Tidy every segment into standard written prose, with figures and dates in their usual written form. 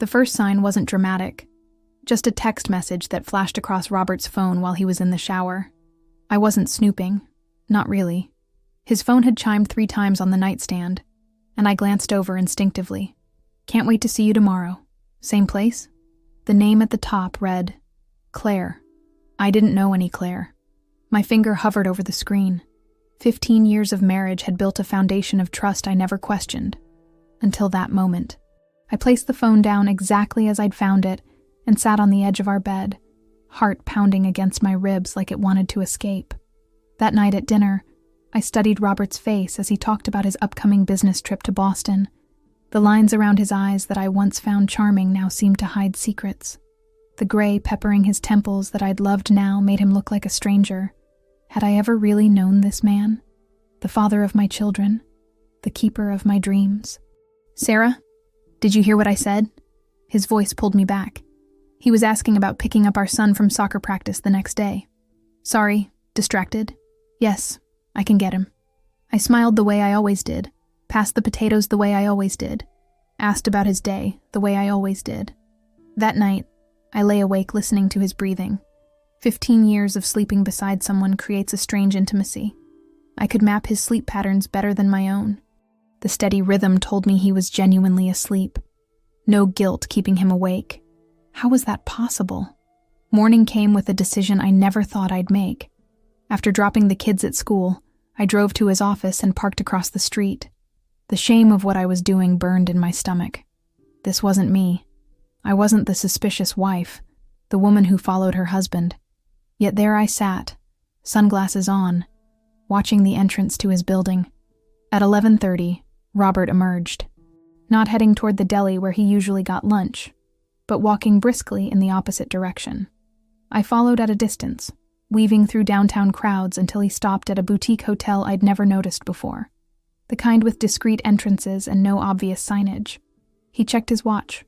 The first sign wasn't dramatic, just a text message that flashed across Robert's phone while he was in the shower. I wasn't snooping. Not really. His phone had chimed 3 times on the nightstand, and I glanced over instinctively. "Can't wait to see you tomorrow. Same place?" The name at the top read, Claire. I didn't know any Claire. My finger hovered over the screen. 15 years of marriage had built a foundation of trust I never questioned. Until that moment. I placed the phone down exactly as I'd found it and sat on the edge of our bed, heart pounding against my ribs like it wanted to escape. That night at dinner, I studied Robert's face as he talked about his upcoming business trip to Boston. The lines around his eyes that I once found charming now seemed to hide secrets. The gray peppering his temples that I'd loved now made him look like a stranger. Had I ever really known this man? The father of my children? The keeper of my dreams? "Sarah, did you hear what I said?" His voice pulled me back. He was asking about picking up our son from soccer practice the next day. "Sorry, distracted?" "Yes, I can get him." I smiled the way I always did, passed the potatoes the way I always did, asked about his day the way I always did. That night, I lay awake listening to his breathing. 15 years of sleeping beside someone creates a strange intimacy. I could map his sleep patterns better than my own. The steady rhythm told me he was genuinely asleep. No guilt keeping him awake. How was that possible? Morning came with a decision I never thought I'd make. After dropping the kids at school, I drove to his office and parked across the street. The shame of what I was doing burned in my stomach. This wasn't me. I wasn't the suspicious wife, the woman who followed her husband. Yet there I sat, sunglasses on, watching the entrance to his building. At 11:30, Robert emerged, not heading toward the deli where he usually got lunch, but walking briskly in the opposite direction. I followed at a distance, weaving through downtown crowds until he stopped at a boutique hotel I'd never noticed before, the kind with discreet entrances and no obvious signage. He checked his watch,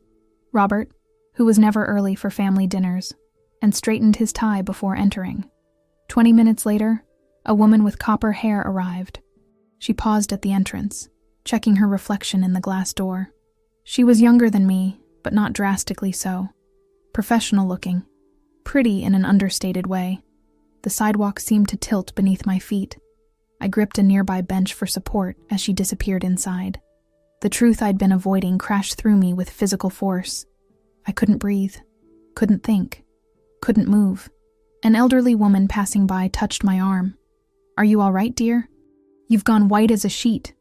Robert, who was never early for family dinners, and straightened his tie before entering. 20 minutes later, a woman with copper hair arrived. She paused at the entrance, checking her reflection in the glass door. She was younger than me, but not drastically so. Professional looking, pretty in an understated way. The sidewalk seemed to tilt beneath my feet. I gripped a nearby bench for support as she disappeared inside. The truth I'd been avoiding crashed through me with physical force. I couldn't breathe, couldn't think, couldn't move. An elderly woman passing by touched my arm. "Are you all right, dear? You've gone white as a sheet."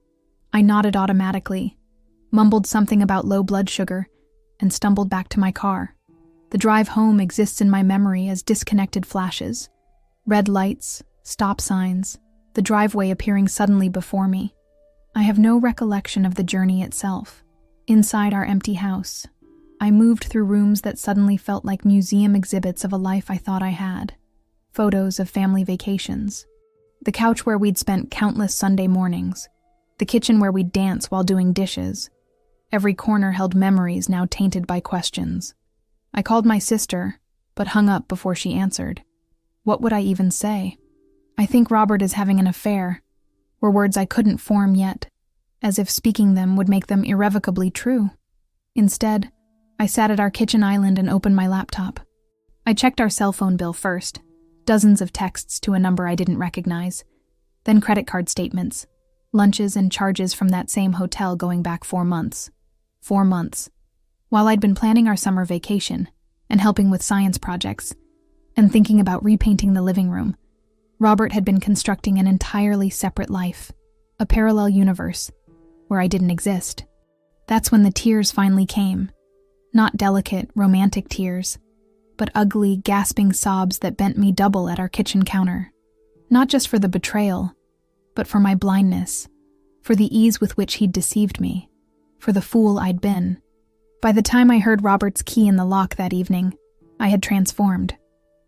I nodded automatically, mumbled something about low blood sugar, and stumbled back to my car. The drive home exists in my memory as disconnected flashes. Red lights, stop signs, the driveway appearing suddenly before me. I have no recollection of the journey itself. Inside our empty house, I moved through rooms that suddenly felt like museum exhibits of a life I thought I had. Photos of family vacations. The couch where we'd spent countless Sunday mornings. The kitchen where we'd dance while doing dishes. Every corner held memories now tainted by questions. I called my sister, but hung up before she answered. What would I even say? "I think Robert is having an affair," were words I couldn't form yet, as if speaking them would make them irrevocably true. Instead, I sat at our kitchen island and opened my laptop. I checked our cell phone bill first, dozens of texts to a number I didn't recognize, then credit card statements, lunches and charges from that same hotel going back 4 months. 4 months. While I'd been planning our summer vacation and helping with science projects and thinking about repainting the living room, Robert had been constructing an entirely separate life, a parallel universe, where I didn't exist. That's when the tears finally came. Not delicate, romantic tears, but ugly, gasping sobs that bent me double at our kitchen counter. Not just for the betrayal, but for my blindness, for the ease with which he'd deceived me, for the fool I'd been. By the time I heard Robert's key in the lock that evening, I had transformed.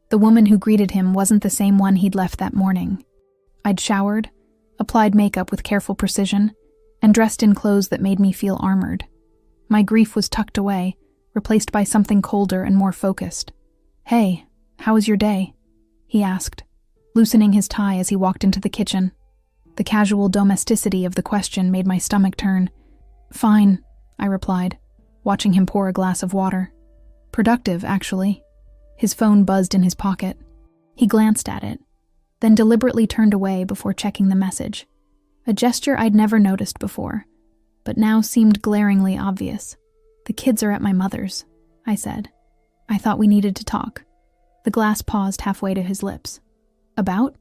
The woman who greeted him wasn't the same one he'd left that morning. I'd showered, applied makeup with careful precision, and dressed in clothes that made me feel armored. My grief was tucked away, replaced by something colder and more focused. "Hey, how was your day?" he asked, loosening his tie as he walked into the kitchen. The casual domesticity of the question made my stomach turn. "Fine," I replied. watching him pour a glass of water. Productive, actually. His phone buzzed in his pocket. He glanced at it, then deliberately turned away before checking the message. A gesture I'd never noticed before, but now seemed glaringly obvious. "The kids are at my mother's," I said. "I thought we needed to talk." The glass paused halfway to his lips. "About?"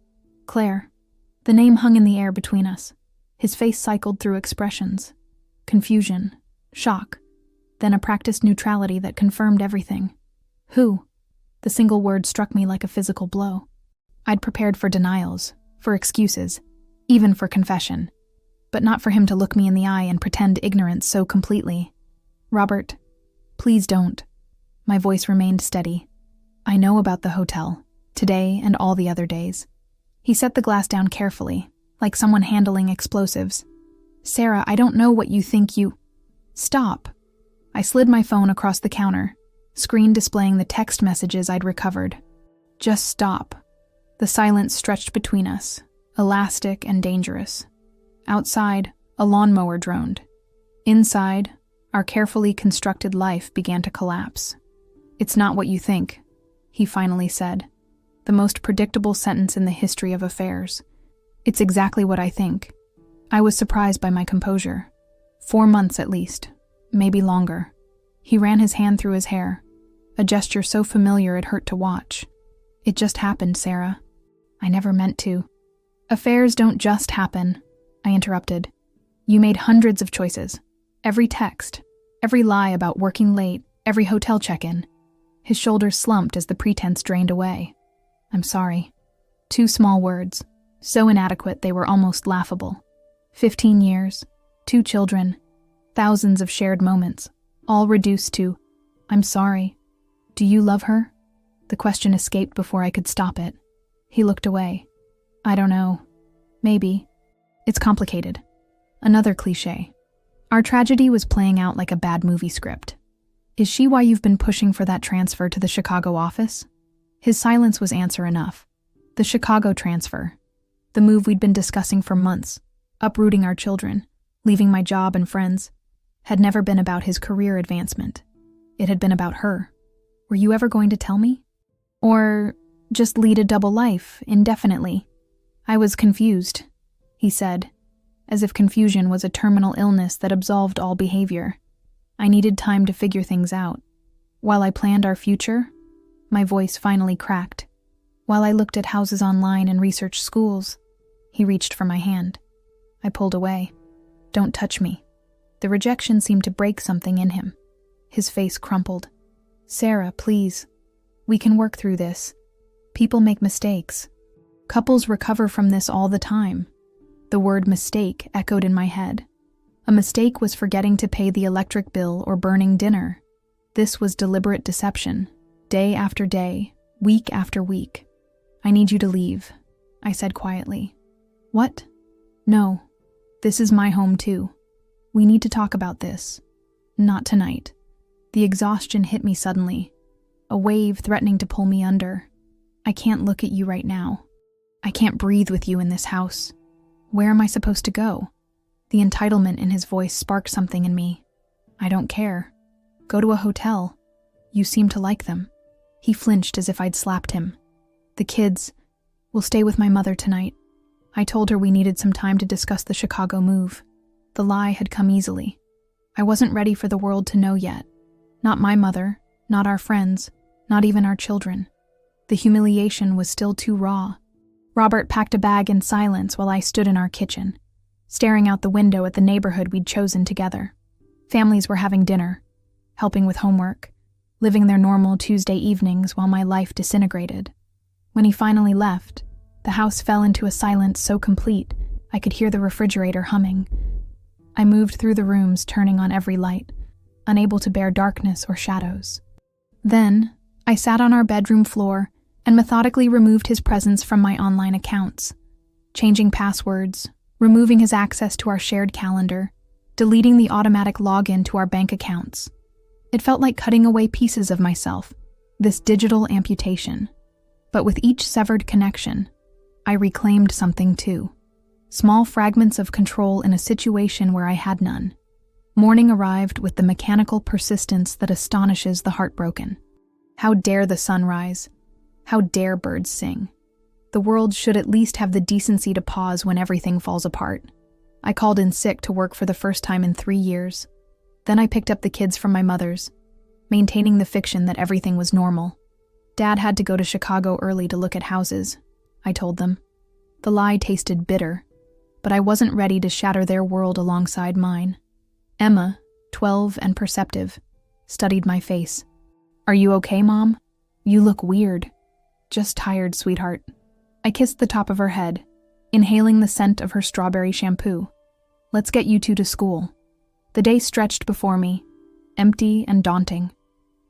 "Claire." The name hung in the air between us. His face cycled through expressions. Confusion, shock, then a practiced neutrality that confirmed everything. "Who?" The single word struck me like a physical blow. I'd prepared for denials, for excuses, even for confession, but not for him to look me in the eye and pretend ignorance so completely. "Robert, please don't." My voice remained steady. "I know about the hotel, today and all the other days." He set the glass down carefully, like someone handling explosives. "Sarah, I don't know what you think you—" "Stop." I slid my phone across the counter, screen displaying the text messages I'd recovered. "Just stop." The silence stretched between us, elastic and dangerous. Outside, a lawnmower droned. Inside, our carefully constructed life began to collapse. "It's not what you think," he finally said, the most predictable sentence in the history of affairs. "It's exactly what I think." I was surprised by my composure. 4 months at least, maybe longer. He ran his hand through his hair, a gesture so familiar it hurt to watch. "It just happened, Sarah. I never meant to." "Affairs don't just happen," I interrupted. "You made hundreds of choices. Every text, every lie about working late, every hotel check-in." His shoulders slumped as the pretense drained away. "I'm sorry." 2 small words, so inadequate they were almost laughable. 15 years, 2 children, thousands of shared moments, all reduced to, "I'm sorry." "Do you love her?" The question escaped before I could stop it. He looked away. "I don't know. Maybe. It's complicated." Another cliché. Our tragedy was playing out like a bad movie script. "Is she why you've been pushing for that transfer to the Chicago office?" His silence was answer enough. The Chicago transfer. The move we'd been discussing for months, uprooting our children, leaving my job and friends, had never been about his career advancement. It had been about her. "Were you ever going to tell me? Or just lead a double life, indefinitely?" I was confused, he said, as if confusion was a terminal illness that absolved all behavior. I needed time to figure things out. While I planned our future, my voice finally cracked. While I looked at houses online and researched schools, he reached for my hand. I pulled away. "Don't touch me." The rejection seemed to break something in him. His face crumpled. "Sarah, please. We can work through this. People make mistakes. Couples recover from this all the time." The word mistake echoed in my head. A mistake was forgetting to pay the electric bill or burning dinner. This was deliberate deception, day after day, week after week. "I need you to leave," I said quietly. "What?" "No. This is my home too. We need to talk about this. Not tonight." The exhaustion hit me suddenly, a wave threatening to pull me under. "I can't look at you right now. I can't breathe with you in this house. Where am I supposed to go?" The entitlement in his voice sparked something in me. "I don't care. Go to a hotel. You seem to like them." He flinched as if I'd slapped him. "The kids will stay with my mother tonight." I told her we needed some time to discuss the Chicago move. The lie had come easily. I wasn't ready for the world to know yet. Not my mother, not our friends, not even our children. The humiliation was still too raw. Robert packed a bag in silence while I stood in our kitchen, staring out the window at the neighborhood we'd chosen together. Families were having dinner, helping with homework, living their normal Tuesday evenings while my life disintegrated. When he finally left, the house fell into a silence so complete I could hear the refrigerator humming. I moved through the rooms, turning on every light, unable to bear darkness or shadows. Then, I sat on our bedroom floor and methodically removed his presence from my online accounts, changing passwords, removing his access to our shared calendar, deleting the automatic login to our bank accounts. It felt like cutting away pieces of myself, this digital amputation. But with each severed connection, I reclaimed something too. Small fragments of control in a situation where I had none. Morning arrived with the mechanical persistence that astonishes the heartbroken. How dare the sun rise? How dare birds sing? The world should at least have the decency to pause when everything falls apart. I called in sick to work for the first time in 3 years. Then I picked up the kids from my mother's, maintaining the fiction that everything was normal. Dad had to go to Chicago early to look at houses, I told them. The lie tasted bitter, but I wasn't ready to shatter their world alongside mine. Emma, 12 and perceptive, studied my face. "Are you okay, Mom? You look weird." "Just tired, sweetheart." I kissed the top of her head, inhaling the scent of her strawberry shampoo. "Let's get you two to school." The day stretched before me, empty and daunting.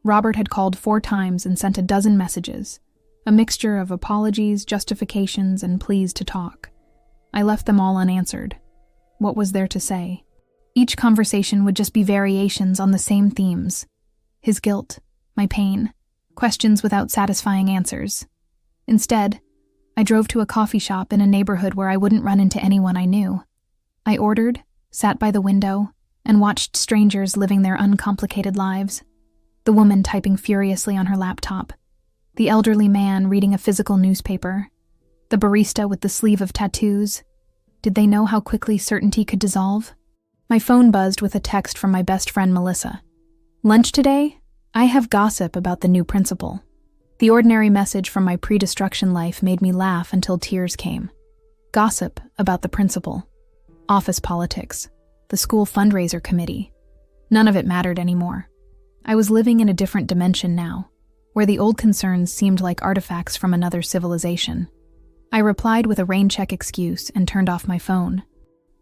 Robert had called 4 times and sent a dozen messages, a mixture of apologies, justifications, and pleas to talk. I left them all unanswered. What was there to say? Each conversation would just be variations on the same themes. His guilt, my pain, questions without satisfying answers. Instead, I drove to a coffee shop in a neighborhood where I wouldn't run into anyone I knew. I ordered, sat by the window, and watched strangers living their uncomplicated lives. The woman typing furiously on her laptop, the elderly man reading a physical newspaper, the barista with the sleeve of tattoos. Did they know how quickly certainty could dissolve? My phone buzzed with a text from my best friend Melissa. "Lunch today? I have gossip about the new principal." The ordinary message from my pre-destruction life made me laugh until tears came. Gossip about the principal, office politics, the school fundraiser committee. None of it mattered anymore. I was living in a different dimension now, where the old concerns seemed like artifacts from another civilization. I replied with a rain check excuse and turned off my phone.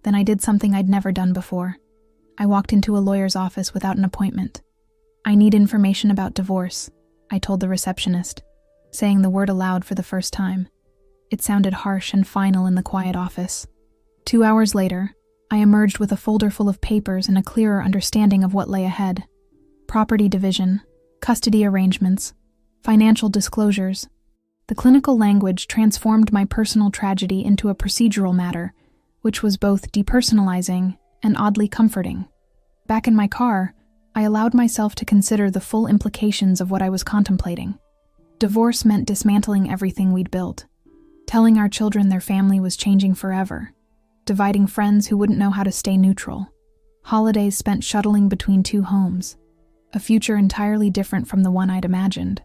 Then I did something I'd never done before. I walked into a lawyer's office without an appointment. "I need information about divorce," I told the receptionist, saying the word aloud for the first time. It sounded harsh and final in the quiet office. 2 hours later, I emerged with a folder full of papers and a clearer understanding of what lay ahead. Property division, custody arrangements, financial disclosures. The clinical language transformed my personal tragedy into a procedural matter, which was both depersonalizing and oddly comforting. Back in my car, I allowed myself to consider the full implications of what I was contemplating. Divorce meant dismantling everything we'd built, telling our children their family was changing forever, dividing friends who wouldn't know how to stay neutral, holidays spent shuttling between 2 homes, a future entirely different from the one I'd imagined.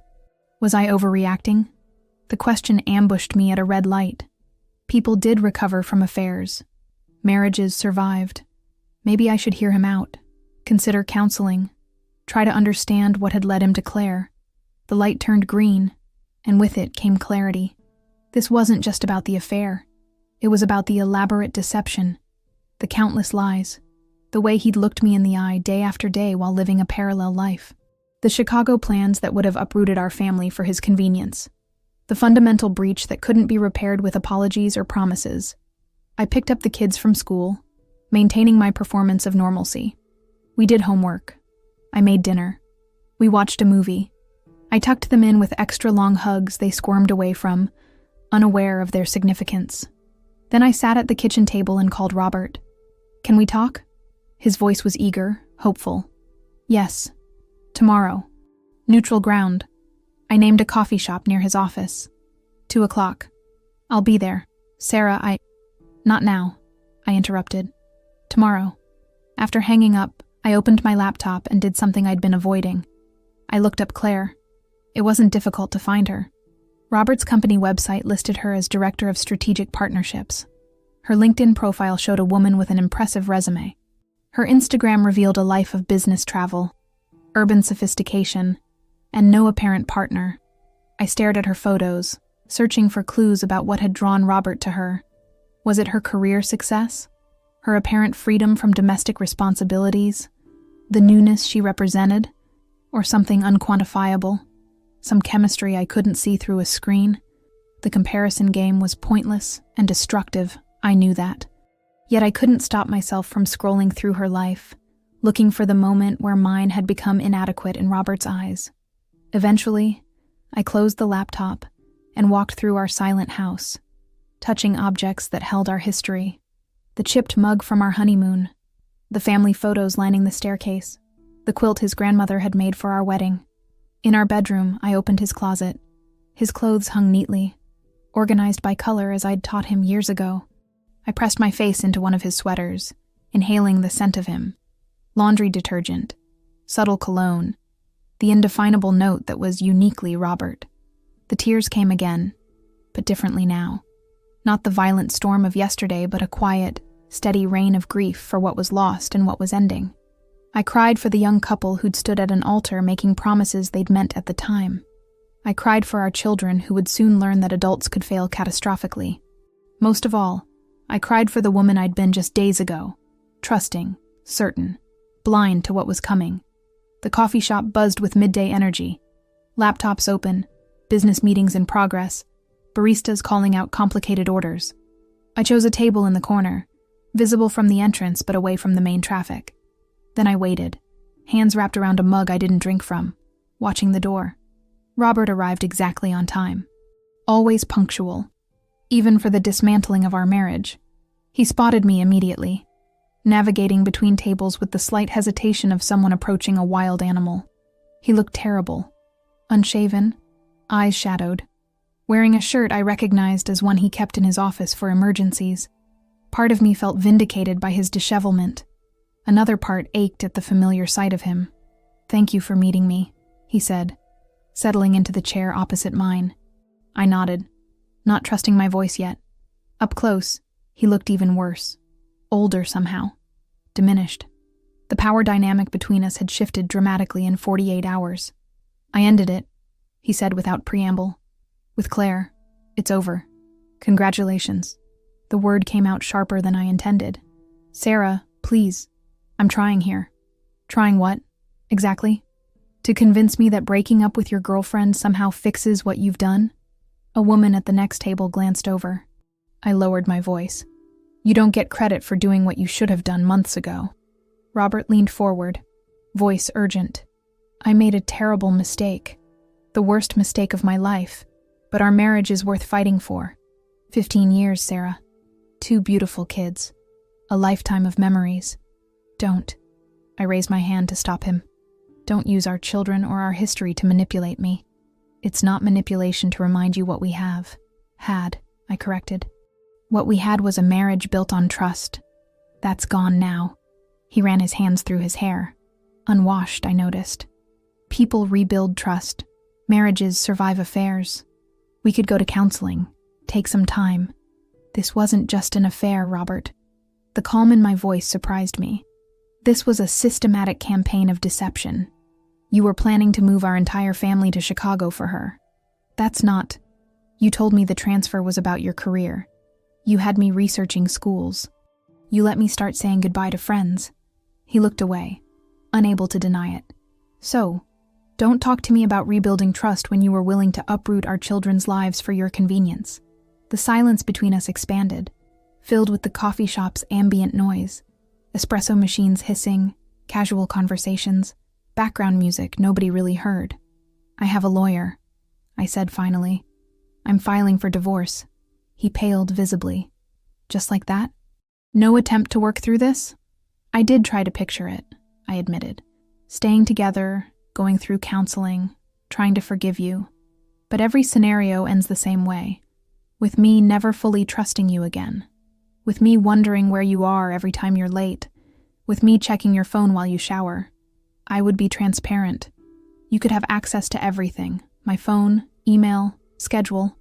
Was I overreacting? The question ambushed me at a red light. People did recover from affairs. Marriages survived. Maybe I should hear him out, consider counseling, try to understand what had led him to Claire. The light turned green, and with it came clarity. This wasn't just about the affair. It was about the elaborate deception, the countless lies, the way he'd looked me in the eye day after day while living a parallel life. The Chicago plans that would have uprooted our family for his convenience. The fundamental breach that couldn't be repaired with apologies or promises. I picked up the kids from school, maintaining my performance of normalcy. We did homework. I made dinner. We watched a movie. I tucked them in with extra long hugs they squirmed away from, unaware of their significance. Then I sat at the kitchen table and called Robert. "Can we talk?" His voice was eager, hopeful. "Yes. Tomorrow. Neutral ground." I named a coffee shop near his office. 2 o'clock. "I'll be there. Sarah, Not now," I interrupted. "Tomorrow." After hanging up, I opened my laptop and did something I'd been avoiding. I looked up Claire. It wasn't difficult to find her. Robert's company website listed her as Director of Strategic Partnerships. Her LinkedIn profile showed a woman with an impressive resume. Her Instagram revealed a life of business travel, urban sophistication, and no apparent partner. I stared at her photos, searching for clues about what had drawn Robert to her. Was it her career success? Her apparent freedom from domestic responsibilities? The newness she represented? Or something unquantifiable? Some chemistry I couldn't see through a screen? The comparison game was pointless and destructive, I knew that. Yet I couldn't stop myself from scrolling through her life, looking for the moment where mine had become inadequate in Robert's eyes. Eventually, I closed the laptop and walked through our silent house, touching objects that held our history. The chipped mug from our honeymoon, The family photos lining the staircase, the quilt his grandmother had made for our wedding. In our bedroom, I opened his closet. His clothes hung neatly, organized by color as I'd taught him years ago. I pressed my face into one of his sweaters, inhaling the scent of him. Laundry detergent, subtle cologne, the indefinable note that was uniquely Robert. The tears came again, but differently now. Not the violent storm of yesterday, but a quiet, steady rain of grief for what was lost and what was ending. I cried for the young couple who'd stood at an altar making promises they'd meant at the time. I cried for our children who would soon learn that adults could fail catastrophically. Most of all, I cried for the woman I'd been just days ago, trusting, certain, blind to what was coming. The coffee shop buzzed with midday energy. Laptops open, business meetings in progress, baristas calling out complicated orders. I chose a table in the corner, visible from the entrance but away from the main traffic. Then I waited, hands wrapped around a mug I didn't drink from, watching the door. Robert arrived exactly on time. Always punctual, even for the dismantling of our marriage. He spotted me immediately, navigating between tables with the slight hesitation of someone approaching a wild animal. He looked terrible. Unshaven, eyes shadowed. Wearing a shirt I recognized as one he kept in his office for emergencies. Part of me felt vindicated by his dishevelment. Another part ached at the familiar sight of him. "Thank you for meeting me," he said, settling into the chair opposite mine. I nodded, not trusting my voice yet. Up close, he looked even worse. Older somehow. Diminished. The power dynamic between us had shifted dramatically in 48 hours. "I ended it," he said without preamble. "With Claire. It's over. Congratulations." The word came out sharper than I intended. "Sarah, please. I'm trying here." "Trying what? Exactly? To convince me that breaking up with your girlfriend somehow fixes what you've done?" A woman at the next table glanced over. I lowered my voice. "You don't get credit for doing what you should have done months ago." Robert leaned forward, voice urgent. "I made a terrible mistake. The worst mistake of my life. But our marriage is worth fighting for. 15 years, Sarah. 2 beautiful kids. A lifetime of memories. Don't." I raised my hand to stop him. "Don't use our children or our history to manipulate me. It's not manipulation to remind you what we have. Had," I corrected. "What we had was a marriage built on trust. That's gone now." He ran his hands through his hair. Unwashed, I noticed. People rebuild trust. Marriages survive affairs. We could go to counseling. Take some time. This wasn't just an affair, Robert. The calm in my voice surprised me. This was a systematic campaign of deception. You were planning to move our entire family to Chicago for her. That's not. You told me the transfer was about your career. You had me researching schools. You let me start saying goodbye to friends. He looked away, unable to deny it. So, don't talk to me about rebuilding trust when you were willing to uproot our children's lives for your convenience. The silence between us expanded, filled with the coffee shop's ambient noise, espresso machines hissing, casual conversations, background music nobody really heard. "I have a lawyer," I said finally. "I'm filing for divorce." He paled visibly. "Just like that? No attempt to work through this?" I did try to picture it, I admitted. Staying together, going through counseling, trying to forgive you. But every scenario ends the same way. With me never fully trusting you again. With me wondering where you are every time you're late. With me checking your phone while you shower. I would be transparent. You could have access to everything. My phone, email, schedule.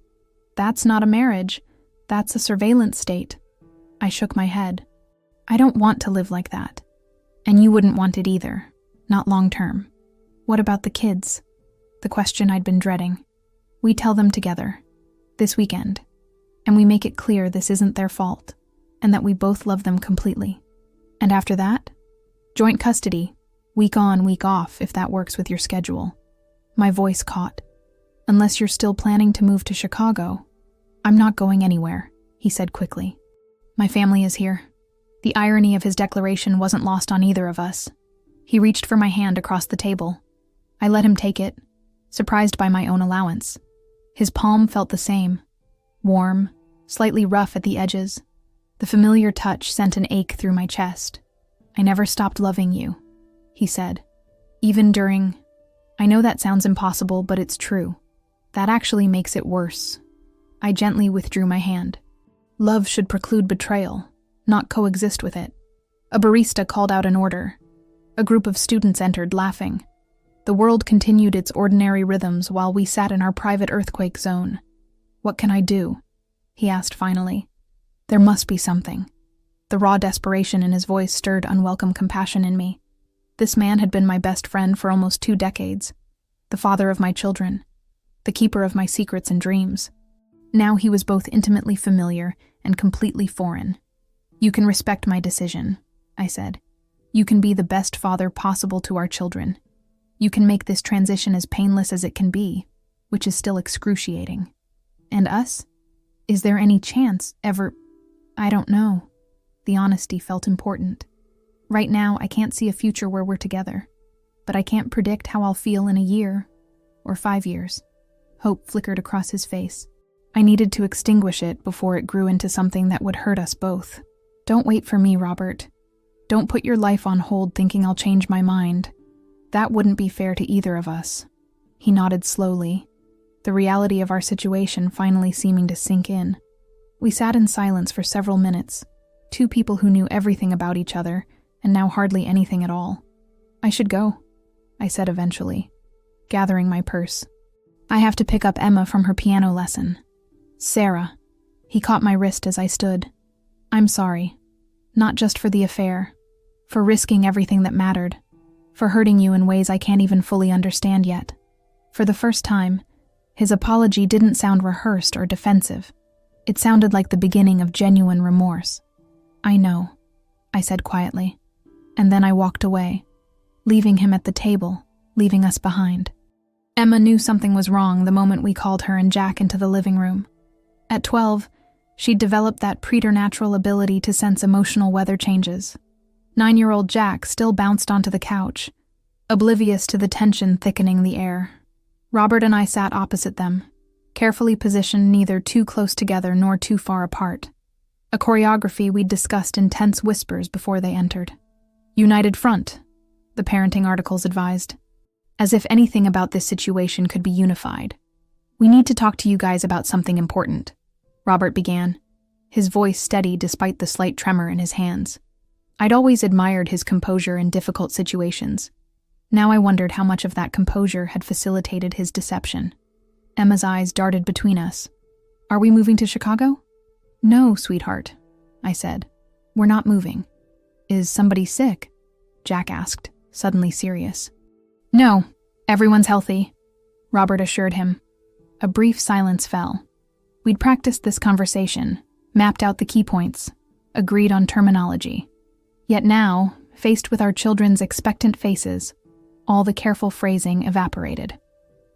That's not a marriage. That's a surveillance state. I shook my head. I don't want to live like that. And you wouldn't want it either. Not long term. What about the kids? The question I'd been dreading. We tell them together. This weekend. And we make it clear this isn't their fault. And that we both love them completely. And after that? Joint custody. Week on, week off, if that works with your schedule. My voice caught. Unless you're still planning to move to Chicago. I'm not going anywhere, he said quickly. My family is here. The irony of his declaration wasn't lost on either of us. He reached for my hand across the table. I let him take it, surprised by my own allowance. His palm felt the same. Warm, slightly rough at the edges. The familiar touch sent an ache through my chest. I never stopped loving you, he said. Even during... I know that sounds impossible, but it's true. That actually makes it worse. I gently withdrew my hand. Love should preclude betrayal, not coexist with it. A barista called out an order. A group of students entered, laughing. The world continued its ordinary rhythms while we sat in our private earthquake zone. What can I do? He asked finally. There must be something. The raw desperation in his voice stirred unwelcome compassion in me. This man had been my best friend for almost 2 decades, the father of my children, the keeper of my secrets and dreams. Now he was both intimately familiar and completely foreign. You can respect my decision, I said. You can be the best father possible to our children. You can make this transition as painless as it can be, which is still excruciating. And us? Is there any chance ever? I don't know. The honesty felt important. Right now, I can't see a future where we're together, but I can't predict how I'll feel in a year or 5 years. Hope flickered across his face. I needed to extinguish it before it grew into something that would hurt us both. Don't wait for me, Robert. Don't put your life on hold thinking I'll change my mind. That wouldn't be fair to either of us. He nodded slowly, the reality of our situation finally seeming to sink in. We sat in silence for several minutes, 2 people who knew everything about each other, and now hardly anything at all. I should go, I said eventually, gathering my purse. I have to pick up Emma from her piano lesson. Sarah. He caught my wrist as I stood. I'm sorry. Not just for the affair. For risking everything that mattered. For hurting you in ways I can't even fully understand yet. For the first time, his apology didn't sound rehearsed or defensive. It sounded like the beginning of genuine remorse. I know, I said quietly. And then I walked away, leaving him at the table, leaving us behind. Emma knew something was wrong the moment we called her and Jack into the living room. At 12, she'd developed that preternatural ability to sense emotional weather changes. 9-year-old Jack still bounced onto the couch, oblivious to the tension thickening the air. Robert and I sat opposite them, carefully positioned neither too close together nor too far apart. A choreography we'd discussed in tense whispers before they entered. United front, the parenting articles advised. As if anything about this situation could be unified. We need to talk to you guys about something important, Robert began, his voice steady despite the slight tremor in his hands. I'd always admired his composure in difficult situations. Now I wondered how much of that composure had facilitated his deception. Emma's eyes darted between us. Are we moving to Chicago? No, sweetheart, I said. We're not moving. Is somebody sick? Jack asked, suddenly serious. No, everyone's healthy, Robert assured him. A brief silence fell. We'd practiced this conversation, mapped out the key points, agreed on terminology. Yet now, faced with our children's expectant faces, all the careful phrasing evaporated.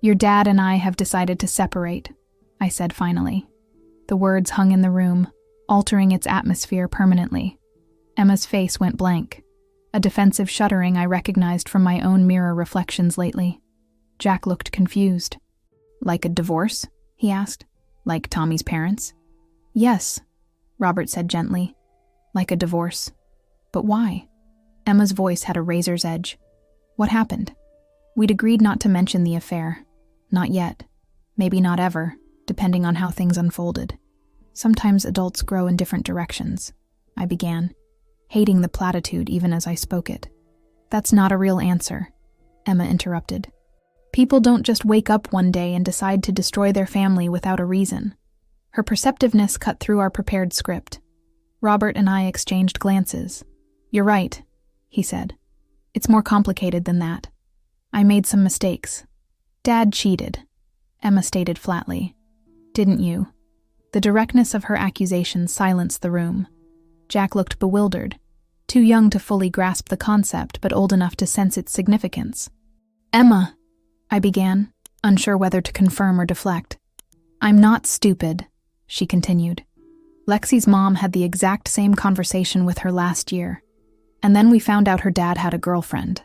Your dad and I have decided to separate, I said finally. The words hung in the room, altering its atmosphere permanently. Emma's face went blank, a defensive shuddering I recognized from my own mirror reflections lately. Jack looked confused. Like a divorce? He asked. Like Tommy's parents? Yes, Robert said gently. Like a divorce. But why? Emma's voice had a razor's edge. What happened? We'd agreed not to mention the affair. Not yet. Maybe not ever, depending on how things unfolded. Sometimes adults grow in different directions, I began, hating the platitude even as I spoke it. That's not a real answer, Emma interrupted. People don't just wake up one day and decide to destroy their family without a reason. Her perceptiveness cut through our prepared script. Robert and I exchanged glances. You're right, he said. It's more complicated than that. I made some mistakes. Dad cheated, Emma stated flatly. Didn't you? The directness of her accusation silenced the room. Jack looked bewildered, too young to fully grasp the concept but old enough to sense its significance. Emma, I began, unsure whether to confirm or deflect. I'm not stupid, she continued. Lexi's mom had the exact same conversation with her last year. And then we found out her dad had a girlfriend.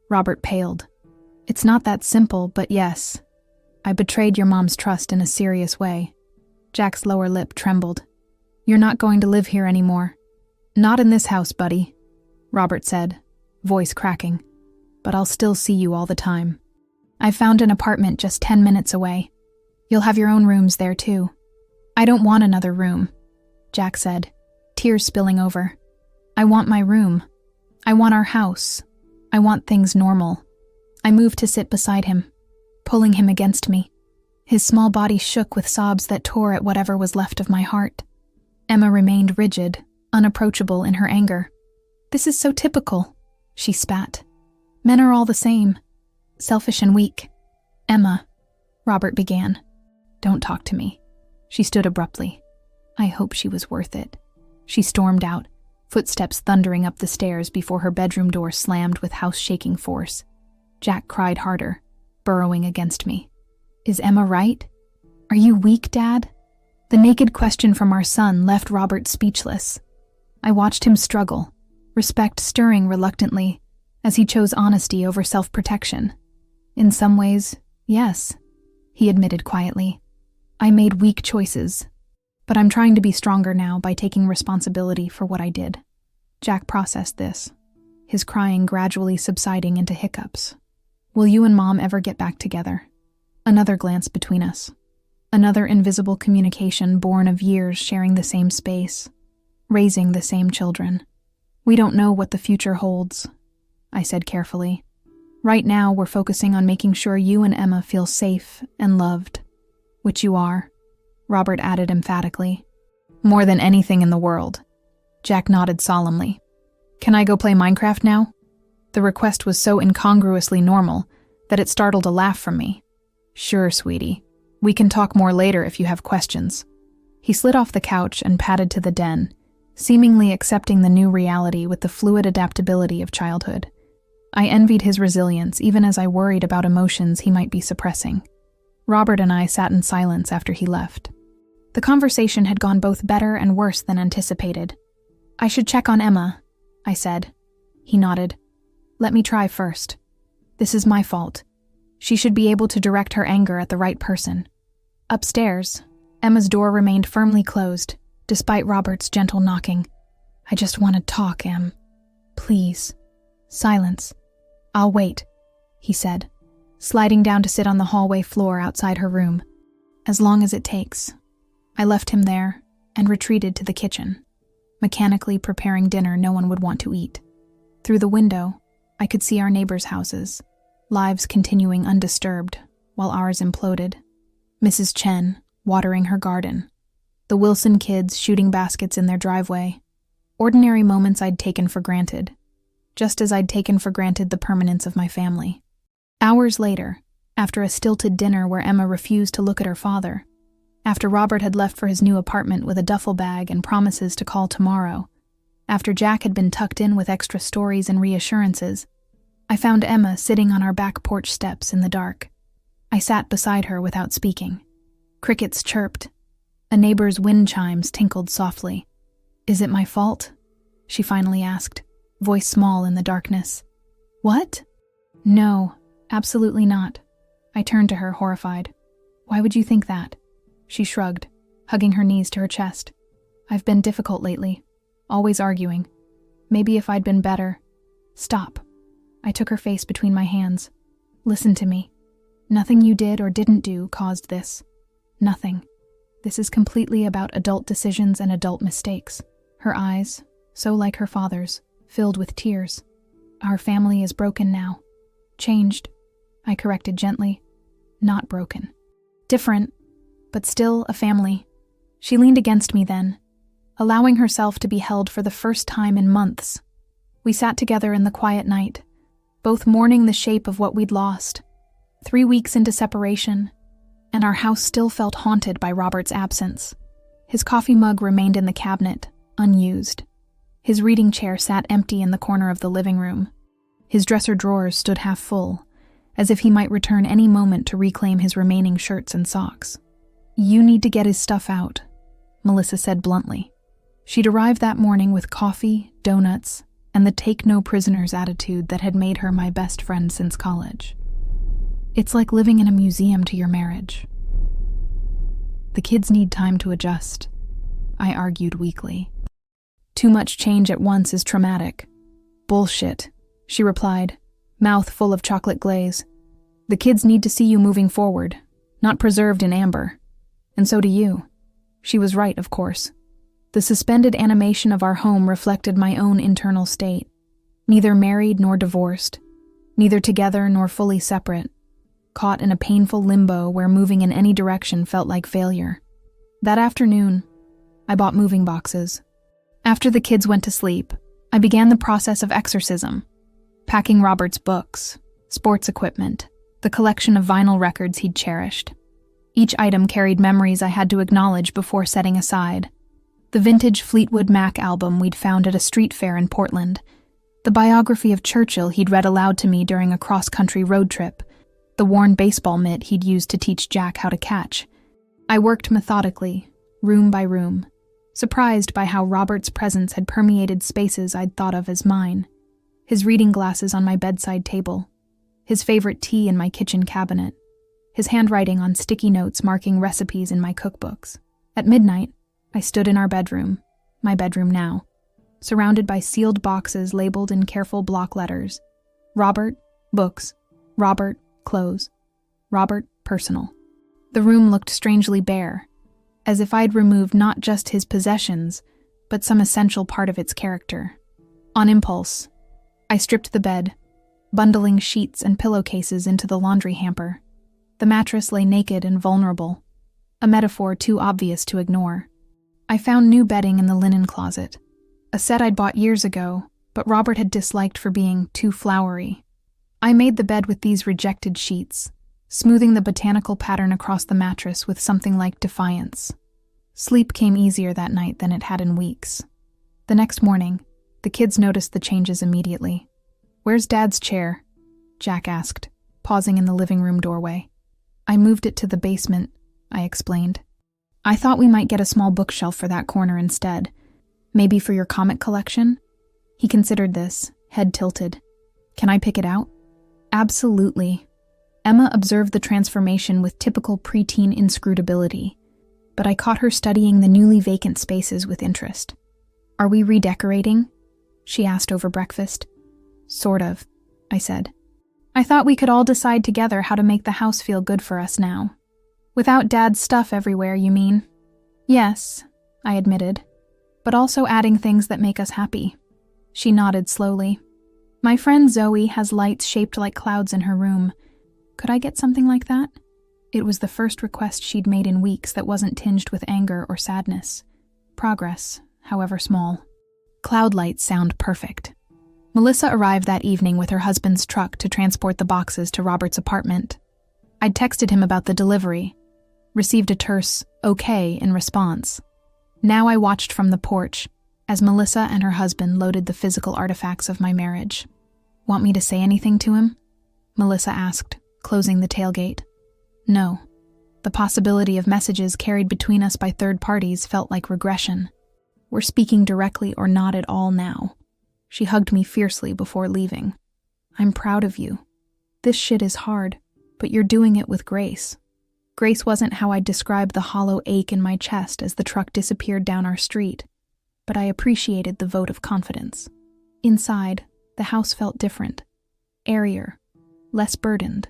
Robert paled. It's not that simple, but yes. I betrayed your mom's trust in a serious way. Jack's lower lip trembled. You're not going to live here anymore. Not in this house, buddy. Robert said, voice cracking. But I'll still see you all the time. I've found an apartment just 10 minutes away. You'll have your own rooms there too. I don't want another room, Jack said, tears spilling over. I want my room. I want our house. I want things normal. I moved to sit beside him, pulling him against me. His small body shook with sobs that tore at whatever was left of my heart. Emma remained rigid, unapproachable in her anger. This is so typical, she spat. Men are all the same. Selfish and weak. Emma, Robert began. Don't talk to me. She stood abruptly. I hope she was worth it. She stormed out, footsteps thundering up the stairs before her bedroom door slammed with house-shaking force. Jack cried harder, burrowing against me. Is Emma right? Are you weak, Dad? The naked question from our son left Robert speechless. I watched him struggle, respect stirring reluctantly, as he chose honesty over self-protection. In some ways, yes, he admitted quietly. I made weak choices, but I'm trying to be stronger now by taking responsibility for what I did. Jack processed this, his crying gradually subsiding into hiccups. Will you and Mom ever get back together? Another glance between us. Another invisible communication born of years sharing the same space, raising the same children. We don't know what the future holds, I said carefully. Right now, we're focusing on making sure you and Emma feel safe and loved. Which you are, Robert added emphatically. More than anything in the world. Jack nodded solemnly. Can I go play Minecraft now? The request was so incongruously normal that it startled a laugh from me. Sure, sweetie. We can talk more later if you have questions. He slid off the couch and padded to the den, seemingly accepting the new reality with the fluid adaptability of childhood. I envied his resilience even as I worried about emotions he might be suppressing. Robert and I sat in silence after he left. The conversation had gone both better and worse than anticipated. I should check on Emma, I said. He nodded. Let me try first. This is my fault. She should be able to direct her anger at the right person. Upstairs, Emma's door remained firmly closed, despite Robert's gentle knocking. I just want to talk, Em. Please. Silence. I'll wait, he said, sliding down to sit on the hallway floor outside her room. As long as it takes. I left him there and retreated to the kitchen, mechanically preparing dinner no one would want to eat. Through the window, I could see our neighbors' houses, lives continuing undisturbed while ours imploded. Mrs. Chen watering her garden, the Wilson kids shooting baskets in their driveway. Ordinary moments I'd taken for granted, just as I'd taken for granted the permanence of my family. Hours later, after a stilted dinner where Emma refused to look at her father, after Robert had left for his new apartment with a duffel bag and promises to call tomorrow, after Jack had been tucked in with extra stories and reassurances, I found Emma sitting on our back porch steps in the dark. I sat beside her without speaking. Crickets chirped. A neighbor's wind chimes tinkled softly. Is it my fault? She finally asked, voice small in the darkness. What? No, absolutely not. I turned to her, horrified. Why would you think that? She shrugged, hugging her knees to her chest. I've been difficult lately, always arguing. Maybe if I'd been better. Stop. I took her face between my hands. Listen to me. Nothing you did or didn't do caused this. Nothing. This is completely about adult decisions and adult mistakes. Her eyes, so like her father's, filled with tears. Our family is broken now. Changed, I corrected gently. Not broken. Different, but still a family. She leaned against me then, allowing herself to be held for the first time in months. We sat together in the quiet night, both mourning the shape of what we'd lost. 3 weeks into separation, and our house still felt haunted by Robert's absence. His coffee mug remained in the cabinet, unused. His reading chair sat empty in the corner of the living room. His dresser drawers stood half full, as if he might return any moment to reclaim his remaining shirts and socks. You need to get his stuff out, Melissa said bluntly. She'd arrived that morning with coffee, donuts, and the take-no-prisoners attitude that had made her my best friend since college. It's like living in a museum to your marriage. The kids need time to adjust, I argued weakly. Too much change at once is traumatic. Bullshit, she replied, mouth full of chocolate glaze. The kids need to see you moving forward, not preserved in amber. And so do you. She was right, of course. The suspended animation of our home reflected my own internal state. Neither married nor divorced, neither together nor fully separate, caught in a painful limbo where moving in any direction felt like failure. That afternoon, I bought moving boxes. After the kids went to sleep, I began the process of exorcism, packing Robert's books, sports equipment, the collection of vinyl records he'd cherished. Each item carried memories I had to acknowledge before setting aside. The vintage Fleetwood Mac album we'd found at a street fair in Portland, the biography of Churchill he'd read aloud to me during a cross-country road trip, the worn baseball mitt he'd used to teach Jack how to catch. I worked methodically, room by room, surprised by how Robert's presence had permeated spaces I'd thought of as mine. His reading glasses on my bedside table, his favorite tea in my kitchen cabinet, his handwriting on sticky notes marking recipes in my cookbooks. At midnight, I stood in our bedroom, my bedroom now, surrounded by sealed boxes labeled in careful block letters. Robert, books. Robert, clothes. Robert, personal. The room looked strangely bare, as if I'd removed not just his possessions, but some essential part of its character. On impulse, I stripped the bed, bundling sheets and pillowcases into the laundry hamper. The mattress lay naked and vulnerable, a metaphor too obvious to ignore. I found new bedding in the linen closet, a set I'd bought years ago, but Robert had disliked for being too flowery. I made the bed with these rejected sheets, smoothing the botanical pattern across the mattress with something like defiance. Sleep came easier that night than it had in weeks. The next morning, the kids noticed the changes immediately. "Where's Dad's chair?" Jack asked, pausing in the living room doorway. "I moved it to the basement," I explained. "I thought we might get a small bookshelf for that corner instead. Maybe for your comic collection?" He considered this, head tilted. "Can I pick it out?" "Absolutely." Emma observed the transformation with typical preteen inscrutability, but I caught her studying the newly vacant spaces with interest. "Are we redecorating?" she asked over breakfast. "Sort of," I said. "I thought we could all decide together how to make the house feel good for us now." "Without Dad's stuff everywhere, you mean?" "Yes," I admitted, "but also adding things that make us happy." She nodded slowly. "My friend Zoe has lights shaped like clouds in her room. Could I get something like that?" It was the first request she'd made in weeks that wasn't tinged with anger or sadness. Progress, however small. Cloud lights sound perfect. Melissa arrived that evening with her husband's truck to transport the boxes to Robert's apartment. I'd texted him about the delivery, received a terse "okay" in response. Now I watched from the porch as Melissa and her husband loaded the physical artifacts of my marriage. "Want me to say anything to him?" Melissa asked, closing the tailgate. No. The possibility of messages carried between us by third parties felt like regression. We're speaking directly or not at all now. She hugged me fiercely before leaving. "I'm proud of you. This shit is hard, but you're doing it with grace." Grace wasn't how I'd describe the hollow ache in my chest as the truck disappeared down our street, but I appreciated the vote of confidence. Inside, the house felt different. Airier, less burdened.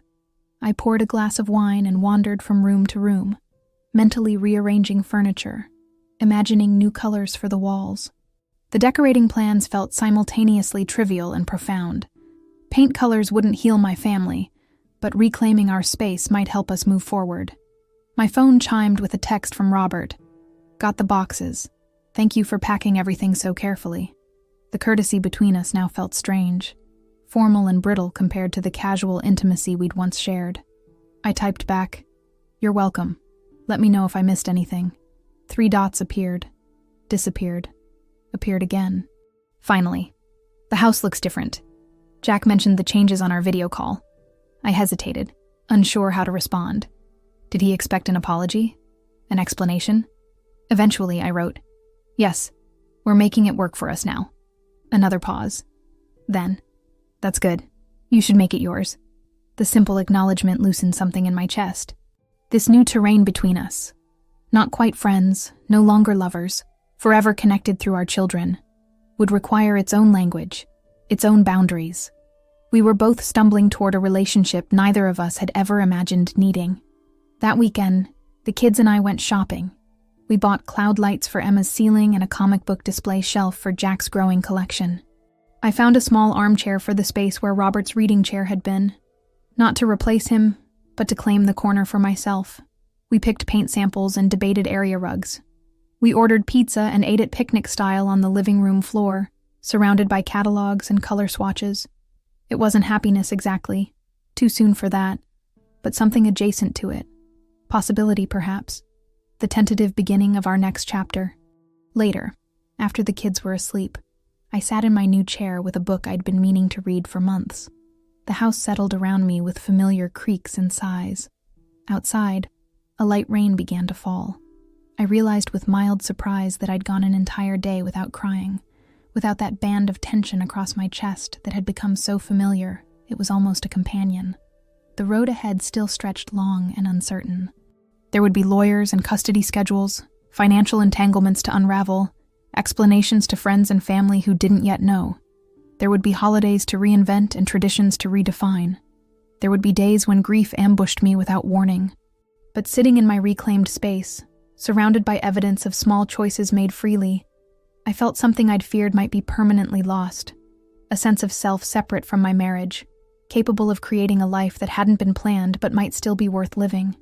I poured a glass of wine and wandered from room to room, mentally rearranging furniture, imagining new colors for the walls. The decorating plans felt simultaneously trivial and profound. Paint colors wouldn't heal my family, but reclaiming our space might help us move forward. My phone chimed with a text from Robert. "Got the boxes. Thank you for packing everything so carefully." The courtesy between us now felt strange, formal and brittle compared to the casual intimacy we'd once shared. I typed back, "You're welcome. Let me know if I missed anything." 3 dots appeared, disappeared, appeared again. Finally, "The house looks different. Jack mentioned the changes on our video call." I hesitated, unsure how to respond. Did he expect an apology? An explanation? Eventually, I wrote, "Yes, we're making it work for us now." Another pause. Then, "That's good. You should make it yours." The simple acknowledgement loosened something in my chest. This new terrain between us. Not quite friends, no longer lovers, forever connected through our children, would require its own language, its own boundaries. We were both stumbling toward a relationship neither of us had ever imagined needing. That weekend, the kids and I went shopping. We bought cloud lights for Emma's ceiling and a comic book display shelf for Jack's growing collection. I found a small armchair for the space where Robert's reading chair had been. Not to replace him, but to claim the corner for myself. We picked paint samples and debated area rugs. We ordered pizza and ate it picnic style on the living room floor, surrounded by catalogs and color swatches. It wasn't happiness exactly, too soon for that, but something adjacent to it. Possibility, perhaps. The tentative beginning of our next chapter. Later, after the kids were asleep, I sat in my new chair with a book I'd been meaning to read for months. The house settled around me with familiar creaks and sighs. Outside, a light rain began to fall. I realized with mild surprise that I'd gone an entire day without crying, without that band of tension across my chest that had become so familiar it was almost a companion. The road ahead still stretched long and uncertain. There would be lawyers and custody schedules, financial entanglements to unravel, explanations to friends and family who didn't yet know. There would be holidays to reinvent and traditions to redefine. There would be days when grief ambushed me without warning. But sitting in my reclaimed space, surrounded by evidence of small choices made freely, I felt something I'd feared might be permanently lost. A sense of self separate from my marriage, capable of creating a life that hadn't been planned but might still be worth living.